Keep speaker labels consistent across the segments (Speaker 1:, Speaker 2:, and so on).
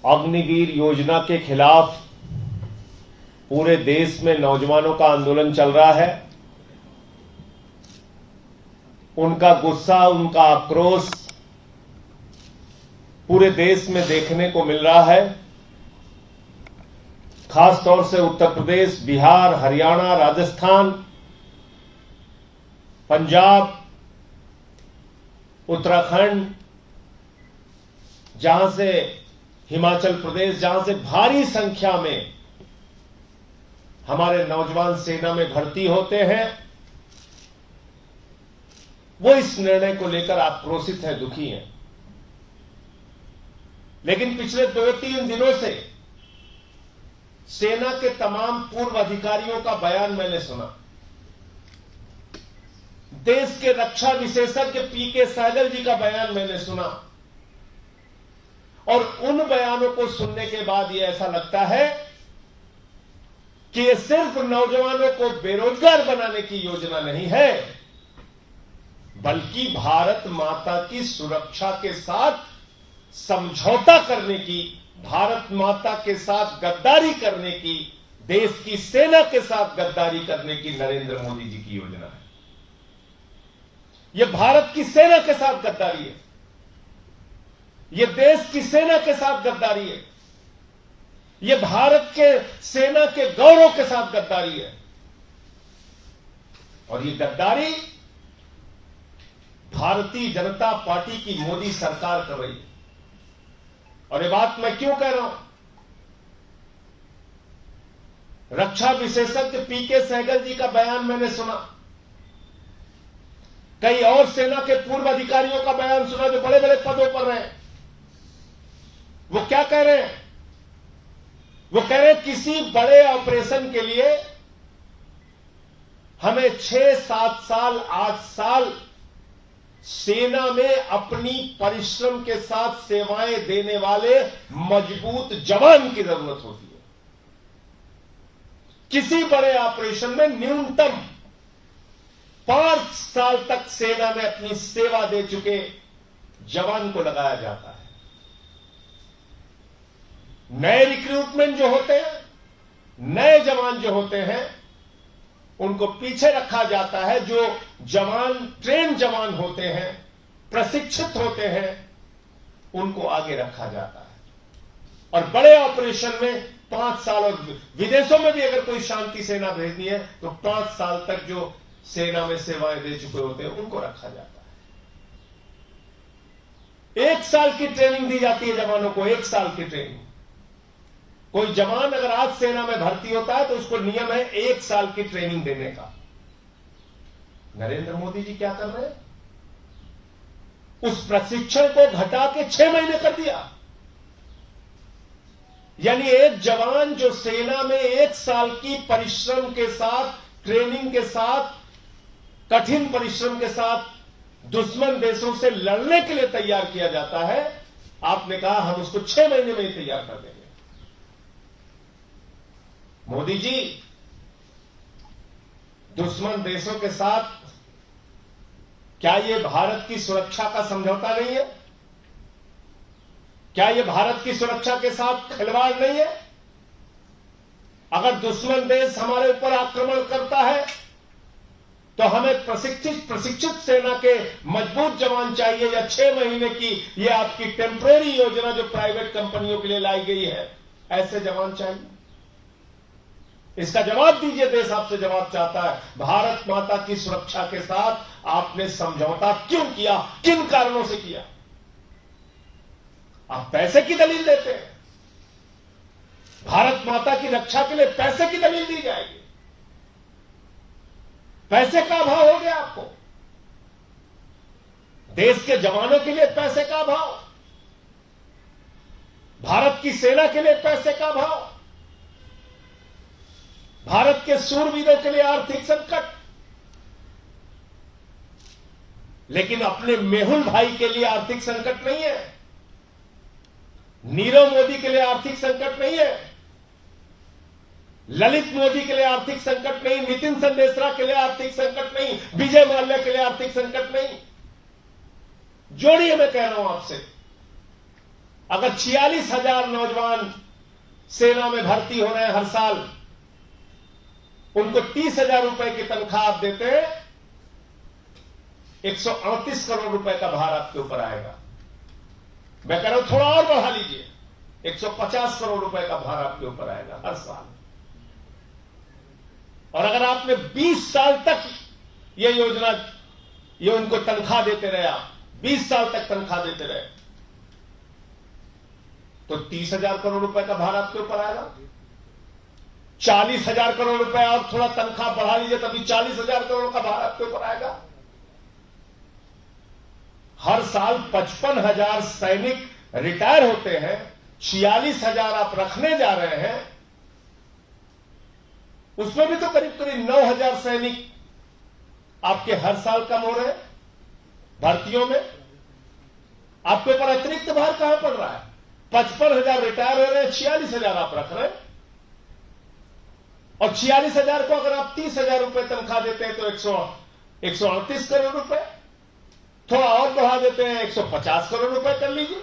Speaker 1: अग्निवीर योजना के खिलाफ पूरे देश में नौजवानों का आंदोलन चल रहा है। उनका गुस्सा, उनका आक्रोश पूरे देश में देखने को मिल रहा है। खास तौर से उत्तर प्रदेश, बिहार, हरियाणा, राजस्थान, पंजाब, उत्तराखंड, जहां से हिमाचल प्रदेश, जहां से भारी संख्या में हमारे नौजवान सेना में भर्ती होते हैं, वो इस निर्णय को लेकर आक्रोशित हैं, दुखी हैं। लेकिन पिछले 2-3 दिनों से सेना के तमाम पूर्व अधिकारियों का बयान मैंने सुना। देश के रक्षा विशेषज्ञ पीके सहगल जी का बयान मैंने सुना, और उन बयानों को सुनने के बाद यह ऐसा लगता है कि यह सिर्फ नौजवानों को बेरोजगार बनाने की योजना नहीं है, बल्कि भारत माता की सुरक्षा के साथ समझौता करने की, भारत माता के साथ गद्दारी करने की, देश की सेना के साथ गद्दारी करने की नरेंद्र मोदी जी की योजना है। यह भारत की सेना के साथ गद्दारी है, यह देश की सेना के साथ गद्दारी है, यह भारत के सेना के गौरव के साथ गद्दारी है। और यह गद्दारी भारतीय जनता पार्टी की मोदी सरकार कर रही है। और ये बात मैं क्यों कह रहा हूं? रक्षा विशेषज्ञ पीके सहगल जी का बयान मैंने सुना, कई और सेना के पूर्व अधिकारियों का बयान सुना जो बड़े बड़े पदों पर रहे। वो क्या कह रहे हैं? वो कह रहे हैं किसी बड़े ऑपरेशन के लिए हमें 6-7 साल, 8 साल सेना में अपनी परिश्रम के साथ सेवाएं देने वाले मजबूत जवान की जरूरत होती है। किसी बड़े ऑपरेशन में न्यूनतम 5 साल तक सेना में अपनी सेवा दे चुके जवान को लगाया जाता है। नए रिक्रूटमेंट जो होते हैं, नए जवान जो होते हैं, उनको पीछे रखा जाता है। जो जवान, ट्रेन जवान होते हैं, प्रशिक्षित होते हैं, उनको आगे रखा जाता है। और बड़े ऑपरेशन में 5 साल, और विदेशों में भी अगर कोई शांति सेना भेजनी है तो 5 साल तक जो सेना में सेवाएं दे चुके होते हैं उनको रखा जाता है। 1 साल की ट्रेनिंग दी जाती है जवानों को, 1 साल की ट्रेनिंग। कोई जवान अगर आज सेना में भर्ती होता है तो उसको नियम है 1 साल की ट्रेनिंग देने का। नरेंद्र मोदी जी क्या कर रहे हैं? उस प्रशिक्षण को घटा के 6 महीने कर दिया। यानी एक जवान जो सेना में 1 साल की परिश्रम के साथ, ट्रेनिंग के साथ, कठिन परिश्रम के साथ दुश्मन देशों से लड़ने के लिए तैयार किया जाता है, आपने कहा हम उसको 6 महीने में ही तैयार कर देंगे। मोदी जी, दुश्मन देशों के साथ क्या यह भारत की सुरक्षा का समझौता नहीं है? क्या यह भारत की सुरक्षा के साथ खिलवाड़ नहीं है? अगर दुश्मन देश हमारे ऊपर आक्रमण करता है तो हमें प्रशिक्षित सेना के मजबूत जवान चाहिए, या 6 महीने की ये आपकी टेम्परेरी योजना जो प्राइवेट कंपनियों के लिए लाई गई है, ऐसे जवान चाहिए? इसका जवाब दीजिए। देश आपसे जवाब चाहता है। भारत माता की सुरक्षा के साथ आपने समझौता क्यों किया? किन कारणों से किया? आप पैसे की दलील देते हैं। भारत माता की रक्षा के लिए पैसे की दलील दी जाएगी। पैसे का अभाव हो गया आपको। देश के जवानों के लिए पैसे का अभाव, भारत की सेना के लिए पैसे का अभाव, भारत के सूरवीरों के लिए आर्थिक संकट, लेकिन अपने मेहुल भाई के लिए आर्थिक संकट नहीं है, नीरव मोदी के लिए आर्थिक संकट नहीं है, ललित मोदी के लिए आर्थिक संकट नहीं, नितिन संदेशरा के लिए आर्थिक संकट नहीं, विजय माल्या के लिए आर्थिक संकट नहीं। जोड़िए, मैं कह रहा हूं आपसे, अगर 46,000 नौजवान सेना में भर्ती हो रहे हैं हर साल, उनको 30,000 रुपए की तनख्वाह आप देते हैं, 138 करोड़ रुपए का भार आपके ऊपर आएगा। मैं कह रहा हूं थोड़ा और बढ़ा लीजिए, 150 करोड़ रुपए का भार आपके ऊपर आएगा हर साल। और अगर आपने 20 साल तक ये योजना, ये उनको तनख्वाह देते रहे, आप 20 साल तक तनख्वाह देते रहे, तो 30,000 करोड़ रुपए का भार आपके ऊपर आएगा। 40,000 करोड़ रुपए और थोड़ा तनख्वाह बढ़ा लीजिए, तभी 40,000 करोड़ का भार आपके ऊपर आएगा। हर साल 55,000 सैनिक रिटायर होते हैं, 46,000 आप रखने जा रहे हैं, उसमें भी तो करीब करीब 9,000 सैनिक आपके हर साल कम हो रहे हैं भर्तियों में। आपके ऊपर अतिरिक्त भार कहां पड़ रहा है? 55,000 रिटायर हो रहे हैं, 46,000 आप रख रहे हैं, और 46,000 को अगर आप 30,000 रुपए तनख्वाह देते हैं तो 138 करोड़ रुपए, थोड़ा और बढ़ा देते हैं 150 करोड़ रुपए कर लीजिए,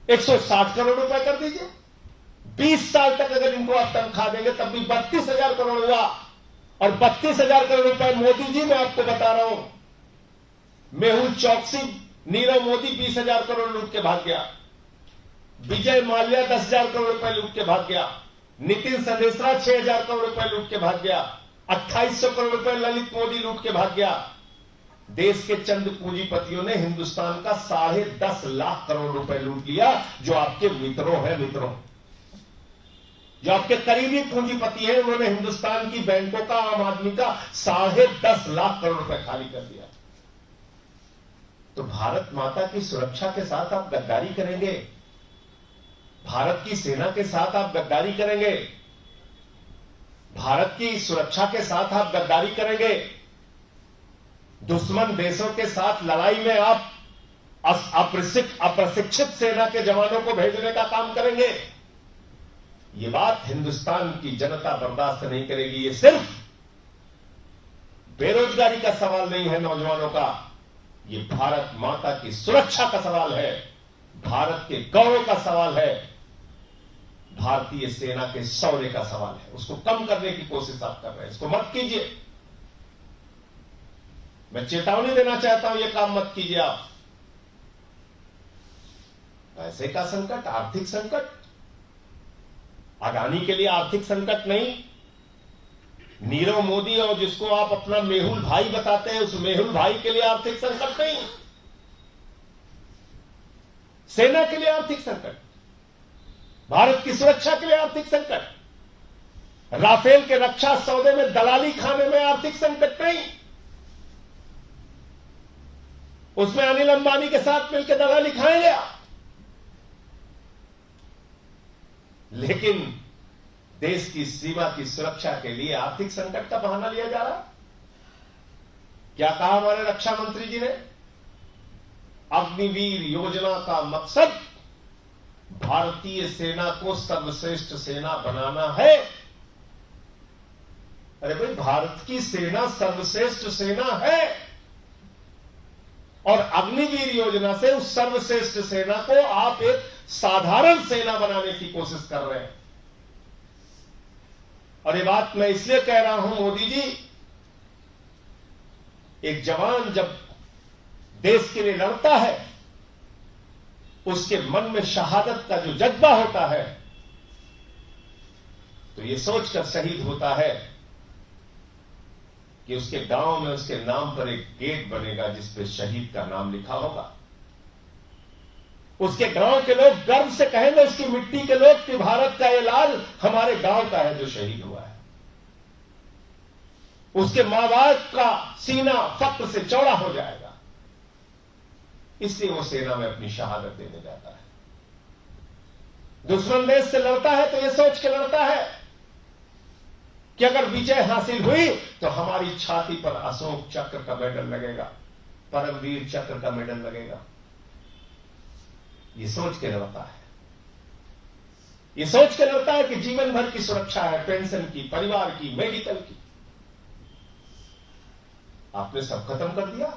Speaker 1: 160 करोड़ रुपए कर दीजिए। 20 साल तक अगर इनको आप तनख्वाह देंगे तब भी 32,000 करोड़ हुआ। और 32,000 करोड़ रुपए, मोदी जी मैं आपको बता रहा हूं, मेहुल चौकसी, नीरव मोदी 20,000 करोड़ लूट के भाग गया, विजय माल्या 10,000 करोड़ रुपए लूट के भाग गया, नितिन संदेशरा 6,000 करोड़ रुपए लूट के भाग गया, 2,800 करोड़ रुपए ललित मोदी लूट के भाग गया। देश के चंद पूंजीपतियों ने हिंदुस्तान का 10.5 लाख करोड़ रुपए लूट लिया, जो आपके मित्रों हैं, मित्रों, जो आपके करीबी पूंजीपति हैं, उन्होंने हिंदुस्तान की बैंकों का, आम आदमी का 10.5 लाख करोड़ रुपए खाली कर दिया। तो भारत माता की सुरक्षा के साथ आप गद्दारी करेंगे, भारत की सेना के साथ आप गद्दारी करेंगे, भारत की सुरक्षा के साथ आप गद्दारी करेंगे, दुश्मन देशों के साथ लड़ाई में आप अप्रशिक्षित सेना के जवानों को भेजने का काम करेंगे। ये बात हिंदुस्तान की जनता बर्दाश्त नहीं करेगी। ये सिर्फ बेरोजगारी का सवाल नहीं है नौजवानों का, ये भारत माता की सुरक्षा का सवाल है, भारत के गौरव का सवाल है, भारतीय सेना के शौर्य का सवाल है। उसको कम करने की कोशिश आप कर रहे हैं, इसको मत कीजिए। मैं चेतावनी देना चाहता हूं, यह काम मत कीजिए आप। पैसे का संकट, आर्थिक संकट, अडानी के लिए आर्थिक संकट नहीं, नीरव मोदी और जिसको आप अपना मेहुल भाई बताते हैं, उस मेहुल भाई के लिए आर्थिक संकट नहीं, सेना के लिए आर्थिक संकट, भारत की सुरक्षा के लिए आर्थिक संकट, राफेल के रक्षा सौदे में दलाली खाने में आर्थिक संकट नहीं, उसमें अनिल अंबानी के साथ मिलकर दलाली खाएंगे आप। लेकिन देश की सीमा की सुरक्षा के लिए आर्थिक संकट का बहाना लिया जा रहा है। क्या कहा हमारे रक्षा मंत्री जी ने? अग्निवीर योजना का मकसद भारतीय सेना को सर्वश्रेष्ठ सेना बनाना है। अरे भाई, भारत की सेना सर्वश्रेष्ठ सेना है, और अग्निवीर योजना से उस सर्वश्रेष्ठ सेना को आप एक साधारण सेना बनाने की कोशिश कर रहे हैं। और ये बात मैं इसलिए कह रहा हूं मोदी जी, एक जवान जब देश के लिए लड़ता है, उसके मन में शहादत का जो जज्बा होता है, तो ये सोचकर शहीद होता है कि उसके गांव में उसके नाम पर एक गेट बनेगा जिस पे शहीद का नाम लिखा होगा। उसके गांव के लोग गर्व से कहेंगे, उसकी मिट्टी के लोग, कि भारत का ये लाल हमारे गांव का है जो शहीद हुआ है। उसके मां बाप का सीना फख्र से चौड़ा हो जाएगा। इसलिए वो सेना में अपनी शहादत देने जाता है। दुश्मन देश से लड़ता है तो ये सोच के लड़ता है कि अगर विजय हासिल हुई तो हमारी छाती पर अशोक चक्र का मेडल लगेगा, परमवीर चक्र का मेडल लगेगा। ये सोच के लड़ता है, ये सोच के लड़ता है कि जीवन भर की सुरक्षा है, पेंशन की, परिवार की, मेडिकल की। आपने सब खत्म कर दिया।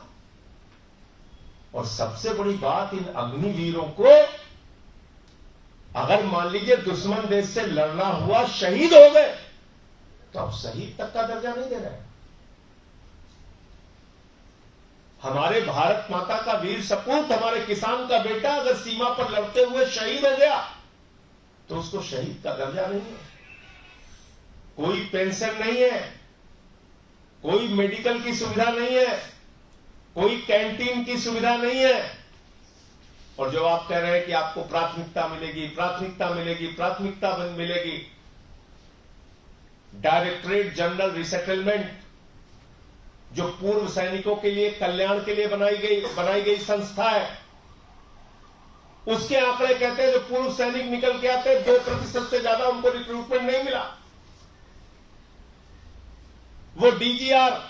Speaker 1: और सबसे बड़ी बात, इन अग्निवीरों को अगर मान लीजिए दुश्मन देश से लड़ना हुआ, शहीद हो गए, तो अब शहीद तक का दर्जा नहीं दे रहे हैं। हमारे भारत माता का वीर सपूत, हमारे किसान का बेटा अगर सीमा पर लड़ते हुए शहीद हो गया तो उसको शहीद का दर्जा नहीं है, कोई पेंशन नहीं है, कोई मेडिकल की सुविधा नहीं है, कोई कैंटीन की सुविधा नहीं है। और जो आप कह रहे हैं कि आपको प्राथमिकता मिलेगी, प्राथमिकता मिलेगी, प्राथमिकता मिलेगी, डायरेक्टरेट जनरल रिसेटलमेंट जो पूर्व सैनिकों के लिए कल्याण के लिए बनाई गई संस्था है, उसके आंकड़े कहते हैं जो पूर्व सैनिक निकल के आते हैं 2% से ज्यादा उनको रिक्रूटमेंट नहीं मिला। वो डीजीआर,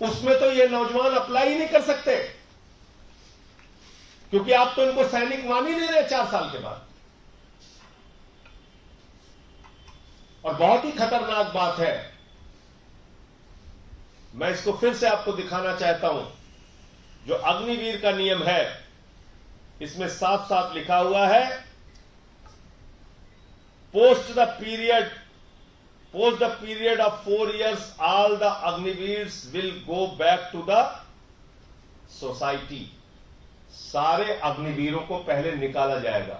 Speaker 1: उसमें तो ये नौजवान अप्लाई ही नहीं कर सकते, क्योंकि आप तो इनको सैनिक मान ही नहीं रहे 4 साल के बाद। और बहुत ही खतरनाक बात है, मैं इसको फिर से आपको दिखाना चाहता हूं। जो अग्निवीर का नियम है, इसमें साफ साफ लिखा हुआ है, post the period of 4 years all the Agniveers will go back to the society. सारे अग्निवीरों को पहले निकाला जाएगा,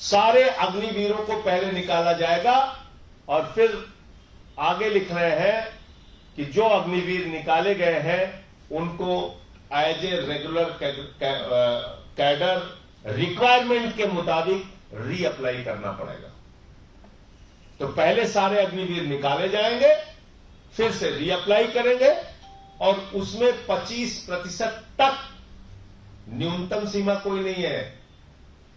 Speaker 1: सारे अग्निवीरों को पहले निकाला जाएगा, और फिर आगे लिख रहे हैं कि जो अग्निवीर निकाले गए हैं उनको as a regular cadre requirement के मुताबिक रीअप्लाई करना पड़ेगा। तो पहले सारे अग्निवीर निकाले जाएंगे, फिर से रीअप्लाई करेंगे, और उसमें 25% तक, न्यूनतम सीमा कोई नहीं है,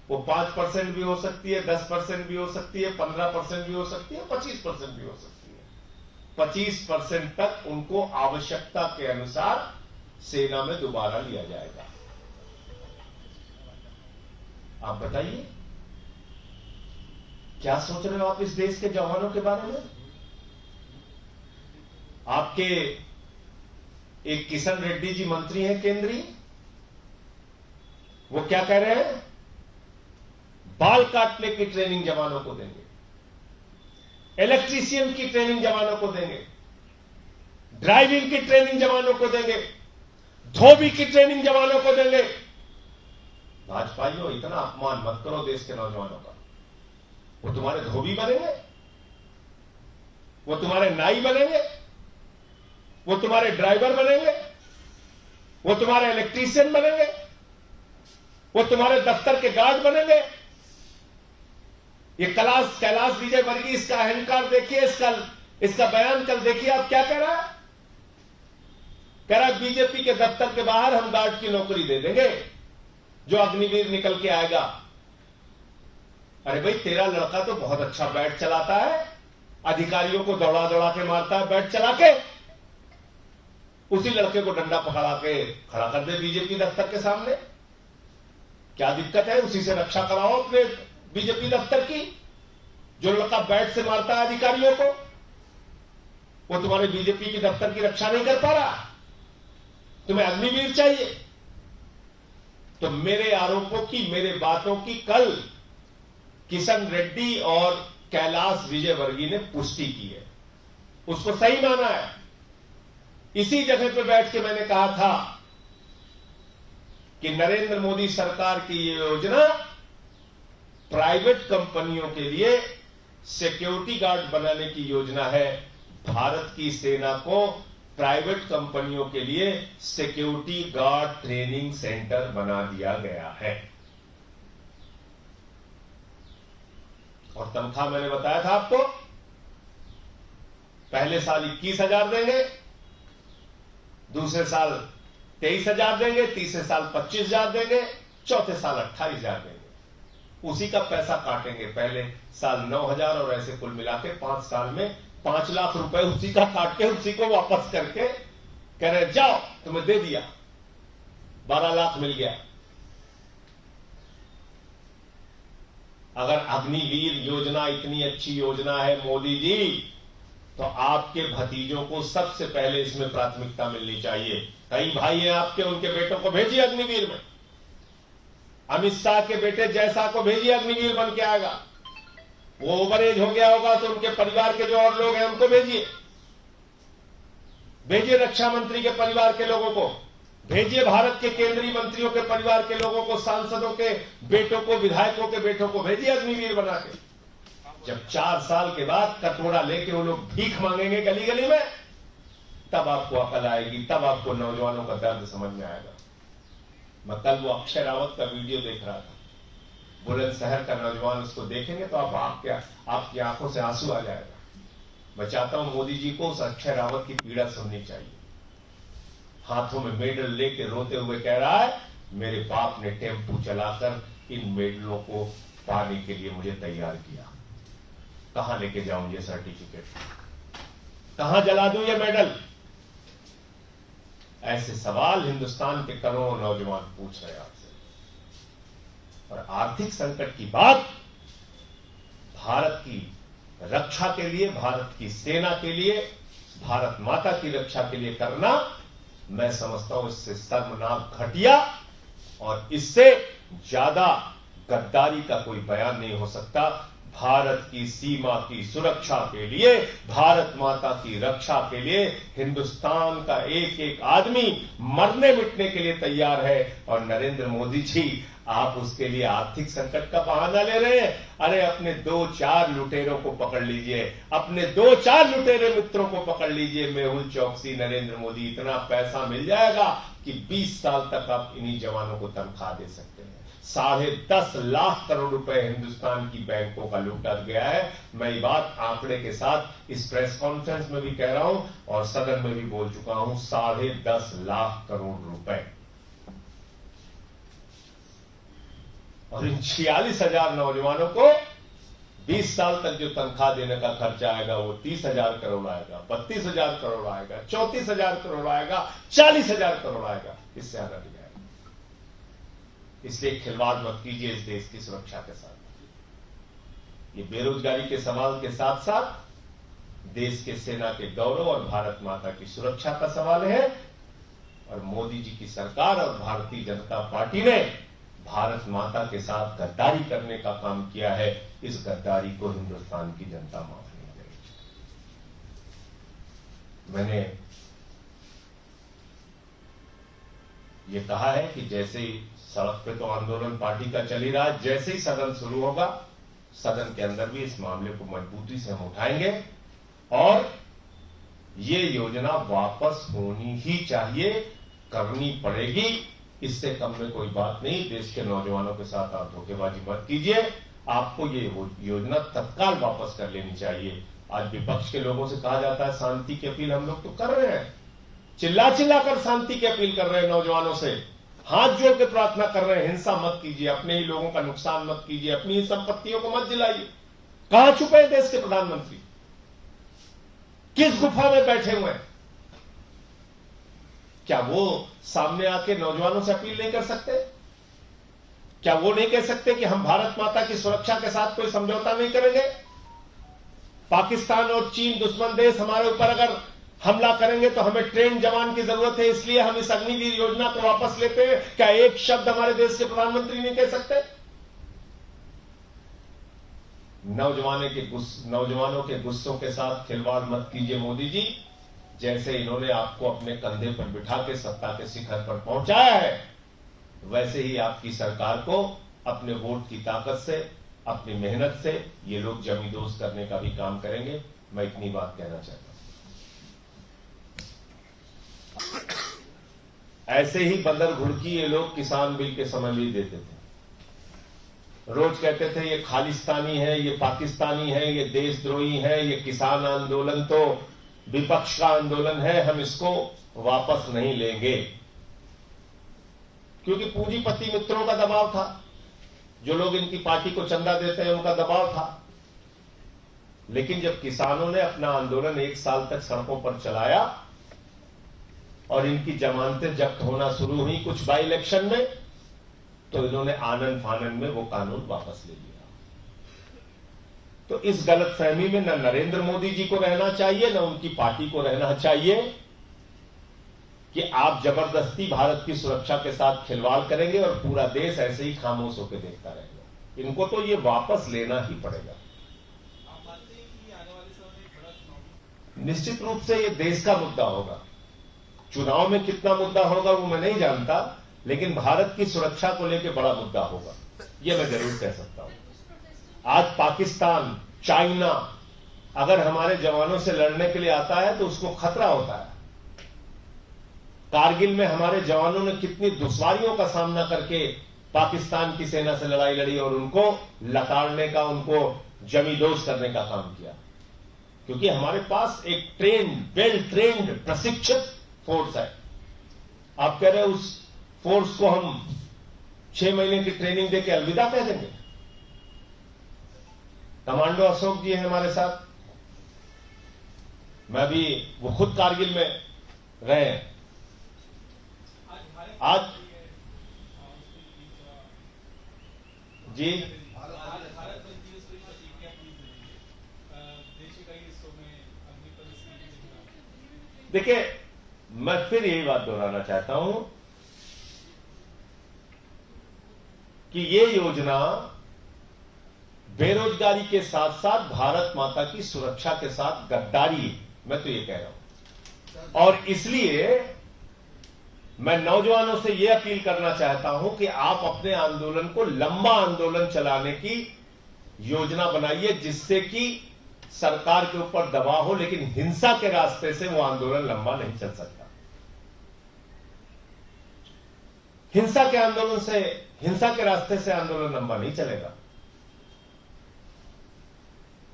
Speaker 1: वो 5% भी हो सकती है, 10% भी हो सकती है, 15% भी हो सकती है, 25% भी हो सकती है। 25% तक उनको आवश्यकता के अनुसार सेना में दोबारा लिया जाएगा। आप बताइए, क्या सोच रहे हो आप इस देश के जवानों के बारे में? आपके एक किशन रेड्डी जी मंत्री हैं केंद्रीय, वो क्या कह रहे हैं? बाल काटने की ट्रेनिंग जवानों को देंगे, इलेक्ट्रीशियन की ट्रेनिंग जवानों को देंगे, ड्राइविंग की ट्रेनिंग जवानों को देंगे, धोबी की ट्रेनिंग जवानों को देंगे। भाजपाइयों, इतना अपमान मत करो देश के नौजवानों का। वो तुम्हारे धोबी बनेंगे, वो तुम्हारे नाई बनेंगे, वो तुम्हारे ड्राइवर बनेंगे, वो तुम्हारे इलेक्ट्रीशियन बनेंगे, वो तुम्हारे दफ्तर के गार्ड बनेंगे। ये कैलाश विजयवर्गीय, इसका अहंकार देखिए, इसका बयान कल देखिए, आप क्या कह रहा है? कह रहा है बीजेपी के दफ्तर के बाहर हम गार्ड की नौकरी दे देंगे जो अग्निवीर निकल के आएगा। अरे भाई, तेरा लड़का तो बहुत अच्छा बैट चलाता है, अधिकारियों को दौड़ा दौड़ा के मारता है बैट चला के, उसी लड़के को डंडा पकड़ा के खड़ा कर दे बीजेपी दफ्तर के सामने। क्या दिक्कत है? उसी से रक्षा कराओ अपने बीजेपी दफ्तर की। जो लड़का बैट से मारता है अधिकारियों को, वो तुम्हारे बीजेपी की दफ्तर की रक्षा नहीं कर पा रहा, तुम्हें अग्निवीर चाहिए। तो मेरे आरोपों की, मेरे बातों की कल किशन रेड्डी और कैलाश विजयवर्गीय ने पुष्टि की है, उसको सही माना है। इसी जगह पर बैठ के मैंने कहा था कि नरेंद्र मोदी सरकार की ये योजना प्राइवेट कंपनियों के लिए सिक्योरिटी गार्ड बनाने की योजना है। भारत की सेना को प्राइवेट कंपनियों के लिए सिक्योरिटी गार्ड ट्रेनिंग सेंटर बना दिया गया है। और तनख्वाह मैंने बताया था आपको, पहले साल 21,000 देंगे, दूसरे साल 23,000 देंगे, तीसरे साल 25,000 देंगे, चौथे साल 28,000 देंगे। उसी का पैसा काटेंगे, पहले साल 9,000 और ऐसे कुल मिला के 5 साल में 5 लाख रुपए उसी का काट के उसी को वापस करके कह रहे जाओ तुम्हें दे दिया, 12 लाख मिल गया। अगर अग्निवीर योजना इतनी अच्छी योजना है मोदी जी, तो आपके भतीजों को सबसे पहले इसमें प्राथमिकता मिलनी चाहिए। कई भाई हैं आपके, उनके बेटों को भेजिए अग्निवीर में। अमित शाह के बेटे जैसा को भेजिए, अग्निवीर बन के आएगा। वो ओवर एज हो गया होगा तो उनके परिवार के जो और लोग हैं उनको भेजिए। भेजिए रक्षा मंत्री के परिवार के लोगों को, भेजिए भारत के केंद्रीय मंत्रियों के परिवार के लोगों को, सांसदों के बेटों को, विधायकों के बेटों को भेजिए अग्निवीर बना के। जब 4 साल के बाद कटोरा लेके वो लोग भीख मांगेंगे गली गली में, तब आपको अकल आएगी, तब आपको नौजवानों का दर्द समझ में आएगा। मैं कल वो अक्षय रावत का वीडियो देख रहा था, बुलंदशहर का नौजवान, उसको देखेंगे तो आपकी आंखों से आंसू आ जाएगा। मैं चाहता हूं मोदी जी को उस अक्षय रावत की पीड़ा सुननी चाहिए। हाथों में मेडल लेके रोते हुए कह रहा है, मेरे बाप ने टेम्पू चलाकर इन मेडलों को पाने के लिए मुझे तैयार किया। कहां लेके जाऊं ये सर्टिफिकेट, कहां जला दूं ये मेडल? ऐसे सवाल हिंदुस्तान के करोड़ों नौजवान पूछ रहे हैं आपसे। और आर्थिक संकट की बात भारत की रक्षा के लिए, भारत की सेना के लिए, भारत माता की रक्षा के लिए करना, मैं समझता हूं इससे शर्मनाक, घटिया और इससे ज्यादा गद्दारी का कोई बयान नहीं हो सकता। भारत की सीमा की सुरक्षा के लिए, भारत माता की रक्षा के लिए हिंदुस्तान का एक एक आदमी मरने मिटने के लिए तैयार है। और नरेंद्र मोदी जी, आप उसके लिए आर्थिक संकट का बहाना ले रहे हैं। अरे अपने 2-4 लुटेरों को पकड़ लीजिए, अपने 2-4 लुटेरे मित्रों को पकड़ लीजिए, मेहुल चौकसी, नरेंद्र मोदी, इतना पैसा मिल जाएगा कि 20 साल तक आप इन्हीं जवानों को तनख्वाह दे सकते हैं। 10.5 लाख करोड़ रुपए हिंदुस्तान की बैंकों का लूटा गया है। मैं ये बात आंकड़े के साथ इस प्रेस कॉन्फ्रेंस में भी कह रहा हूं और सदन में भी बोल चुका हूं, 10.5 लाख करोड़ रुपए। और इन 46,000 नौजवानों को 20 साल तक जो तनख्वाह देने का खर्चा आएगा वो 30,000 करोड़ आएगा, 32,000 करोड़ आएगा, 34,000 करोड़ आएगा, 40,000 करोड़ आएगा, इससे आना नहीं आएगा। इसलिए खिलवाड़ मत कीजिए इस देश की सुरक्षा के साथ। ये बेरोजगारी के सवाल के साथ साथ देश के सेना के गौरव और भारत माता की सुरक्षा का सवाल है। और मोदी जी की सरकार और भारतीय जनता पार्टी ने भारत माता के साथ गद्दारी करने का काम किया है। इस गद्दारी को हिंदुस्तान की जनता माफ नहीं करेगी। मैंने ये कहा है कि जैसे ही सड़क पे तो आंदोलन पार्टी का चल ही रहा है, जैसे ही सदन शुरू होगा, सदन के अंदर भी इस मामले को मजबूती से हम उठाएंगे और ये योजना वापस होनी ही चाहिए, करनी पड़ेगी। इससे कम में कोई बात नहीं। देश के नौजवानों के साथ आप धोखेबाजी मत कीजिए। आपको ये योजना तत्काल वापस कर लेनी चाहिए। आज विपक्ष के लोगों से कहा जाता है शांति की अपील, हम लोग तो कर रहे हैं, चिल्ला चिल्ला कर शांति की अपील कर रहे हैं, नौजवानों से हाथ जोड़ के प्रार्थना कर रहे हैं, हिंसा मत कीजिए, अपने ही लोगों का नुकसान मत कीजिए, अपनी ही संपत्तियों को मत जलाइए। कहां छुपे हैं देश के प्रधानमंत्री? किस गुफा में बैठे हुए हैं? क्या वो सामने आके नौजवानों से अपील नहीं कर सकते? क्या वो नहीं कह सकते कि हम भारत माता की सुरक्षा के साथ कोई समझौता नहीं करेंगे? पाकिस्तान और चीन दुश्मन देश हमारे ऊपर अगर हमला करेंगे तो हमें ट्रेन जवान की जरूरत है, इसलिए हम इस अग्निवीर योजना को वापस लेते हैं। क्या एक शब्द हमारे देश के प्रधानमंत्री नहीं कह सकते? नौजवानों के गुस्सों के साथ खिलवाड़ मत कीजिए मोदी जी। जैसे इन्होंने आपको अपने कंधे पर बिठा के सत्ता के शिखर पर पहुंचाया है, वैसे ही आपकी सरकार को अपने वोट की ताकत से, अपनी मेहनत से ये लोग जमींदोज करने का भी काम करेंगे। मैं इतनी बात कहना चाहता हूं। ऐसे ही बंदर घुड़की ये लोग किसान बिल के समय भी देते थे। रोज कहते थे ये खालिस्तानी है, ये पाकिस्तानी है, ये देशद्रोही है, ये किसान आंदोलन तो विपक्ष का आंदोलन है, हम इसको वापस नहीं लेंगे। क्योंकि पूंजीपति मित्रों का दबाव था, जो लोग इनकी पार्टी को चंदा देते हैं उनका दबाव था। लेकिन जब किसानों ने अपना आंदोलन 1 साल तक सड़कों पर चलाया और इनकी जमानतें जब्त होना शुरू हुई कुछ बाई इलेक्शन में, तो इन्होंने आनन फानन में वो कानून वापस ले लिया। तो इस गलतफहमी में न नरेंद्र मोदी जी को रहना चाहिए, न उनकी पार्टी को रहना चाहिए कि आप जबरदस्ती भारत की सुरक्षा के साथ खिलवाड़ करेंगे और पूरा देश ऐसे ही खामोश होकर देखता रहेगा। इनको तो ये वापस लेना ही पड़ेगा। निश्चित रूप से ये देश का मुद्दा होगा। चुनाव में कितना मुद्दा होगा वो मैं नहीं जानता, लेकिन भारत की सुरक्षा को लेकर बड़ा मुद्दा होगा, ये मैं जरूर कह सकता हूं। आज पाकिस्तान, चाइना अगर हमारे जवानों से लड़ने के लिए आता है तो उसको खतरा होता है। कारगिल में हमारे जवानों ने कितनी दुश्वारियों का सामना करके पाकिस्तान की सेना से लड़ाई लड़ी और उनको लताड़ने का, उनको जमींदोज करने का काम किया, क्योंकि हमारे पास एक वेल ट्रेन्ड, प्रशिक्षित फोर्स है। आप कह रहे हैं उस फोर्स को हम 6 महीने की ट्रेनिंग देके अलविदा कह देंगे? कमांडो अशोक जी हैं हमारे साथ, मैं भी, वो खुद कारगिल में रहे हैं। आज जी देखिए, मैं फिर यही बात दोहराना चाहता हूं कि ये योजना बेरोजगारी के साथ साथ भारत माता की सुरक्षा के साथ गद्दारी है, मैं तो ये कह रहा हूं। और इसलिए मैं नौजवानों से यह अपील करना चाहता हूं कि आप अपने आंदोलन को लंबा आंदोलन चलाने की योजना बनाइए, जिससे कि सरकार के ऊपर दबाव हो, लेकिन हिंसा के रास्ते से वो आंदोलन लंबा नहीं चल सकता। हिंसा के रास्ते से आंदोलन लंबा नहीं चलेगा।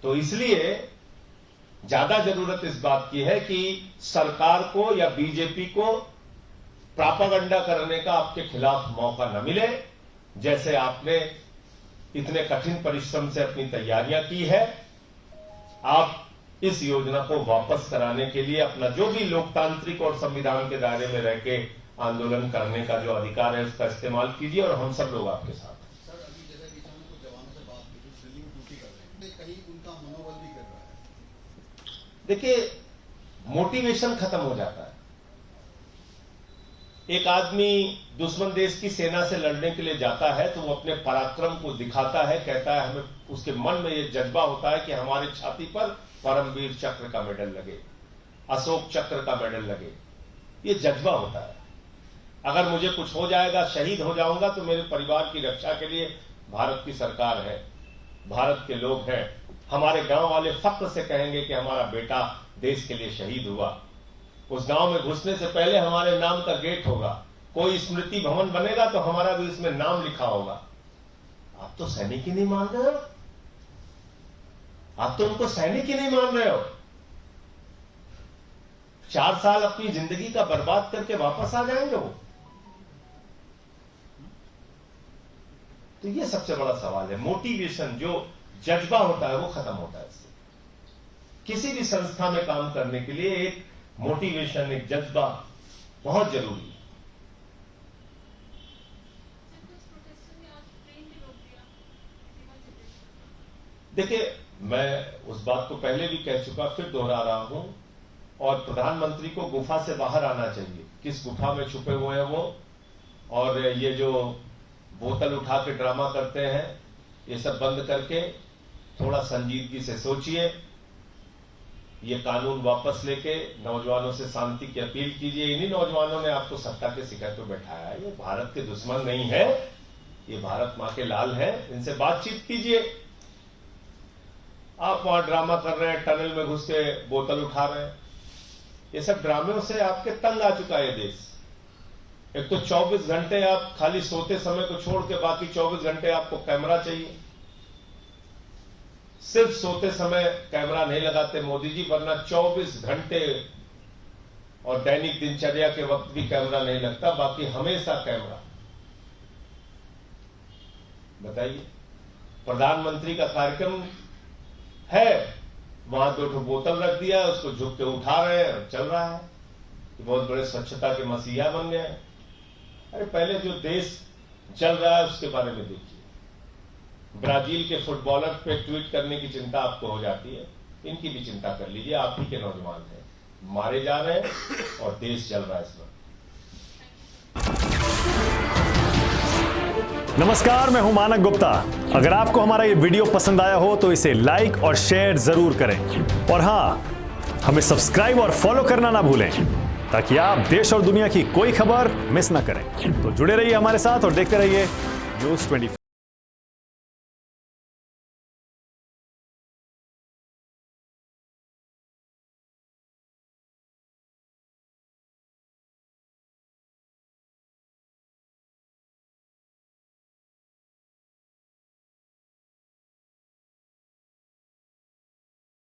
Speaker 1: तो इसलिए ज्यादा जरूरत इस बात की है कि सरकार को या बीजेपी को प्रोपेगेंडा करने का आपके खिलाफ मौका न मिले। जैसे आपने इतने कठिन परिश्रम से अपनी तैयारियां की है, आप इस योजना को वापस कराने के लिए अपना जो भी लोकतांत्रिक और संविधान के दायरे में रह के आंदोलन करने का जो अधिकार है उसका इस्तेमाल कीजिए, और हम सब लोग आपके साथ हैं।
Speaker 2: सर, अभी जैसे कुछ जवानों से बात की, कुछ ड्रिलिंग ड्यूटी कर रहे हैं, कहीं उनका मनोबल भी गिर रहा है।
Speaker 1: देखिए, मोटिवेशन खत्म हो जाता है। एक आदमी दुश्मन देश की सेना से लड़ने के लिए जाता है तो वो अपने पराक्रम को दिखाता है, कहता है, हमें उसके मन में ये जज्बा होता है कि हमारे छाती पर परमवीर चक्र का मेडल लगे, अशोक चक्र का मेडल लगे, ये जज्बा होता है। अगर मुझे कुछ हो जाएगा, शहीद हो जाऊंगा, तो मेरे परिवार की रक्षा के लिए भारत की सरकार है, भारत के लोग हैं, हमारे गांव वाले फक्र से कहेंगे कि हमारा बेटा देश के लिए शहीद हुआ। उस गांव में घुसने से पहले हमारे नाम का गेट होगा, कोई स्मृति भवन बनेगा तो हमारा भी उसमें नाम लिखा होगा। आप तो सैनिक ही नहीं मान रहे हो, आप तो उनको सैनिक ही नहीं मान रहे हो। 4 साल अपनी जिंदगी का बर्बाद करके वापस आ जाएंगे वो। तो ये सबसे बड़ा सवाल है। मोटिवेशन, जो जज्बा होता है, वो खत्म होता है इससे। किसी भी संस्था में काम करने के लिए एक मोटिवेशन, एक जज्बा बहुत जरूरी है। देखिए, मैं उस बात को पहले भी कह चुका, फिर दोहरा रहा हूं, और प्रधानमंत्री को गुफा से बाहर आना चाहिए। किस गुफा में छुपे हुए हैं वो, और ये जो बोतल उठा के ड्रामा करते हैं, ये सब बंद करके थोड़ा संजीदगी से सोचिए। ये कानून वापस लेके नौजवानों से शांति की अपील कीजिए। इन्हीं नौजवानों ने आपको सत्ता के शिखर पर बैठाया है। ये भारत के दुश्मन नहीं है, ये भारत मां के लाल है। इनसे बातचीत कीजिए। आप वहां ड्रामा कर रहे हैं, टनल में घुस के बोतल उठा रहे हैं, ये सब ड्रामों से आपके तंग आ चुका है देश। एक तो 24 घंटे आप खाली सोते समय को छोड़ के बाकी 24 घंटे आपको कैमरा चाहिए। सिर्फ सोते समय कैमरा नहीं लगाते मोदी जी, वरना 24 घंटे और दैनिक दिनचर्या के वक्त भी कैमरा नहीं लगता, बाकी हमेशा कैमरा। बताइए, प्रधानमंत्री का कार्यक्रम है, वहां 2 बोतल रख दिया, उसको झुक के उठा रहे हैं, चल रहा है कि बहुत बड़े स्वच्छता के मसीहा बन गए हैं। अरे पहले जो देश चल रहा है उसके बारे में देखिए। ब्राजील के फुटबॉलर पे ट्वीट करने की चिंता आपको हो जाती है, इनकी भी चिंता कर लीजिए। आप ही के नौजवान हैं, मारे जा रहे हैं और देश जल रहा है इस वक्त।
Speaker 3: नमस्कार, मैं हूं मानक गुप्ता। अगर आपको हमारा ये वीडियो पसंद आया हो तो इसे लाइक और शेयर जरूर करें, और हां, हमें सब्सक्राइब और फॉलो करना ना भूलें ताकि आप देश और दुनिया की कोई खबर मिस ना करें। तो जुड़े रहिए हमारे साथ और देखते रहिए न्यूज़ 24।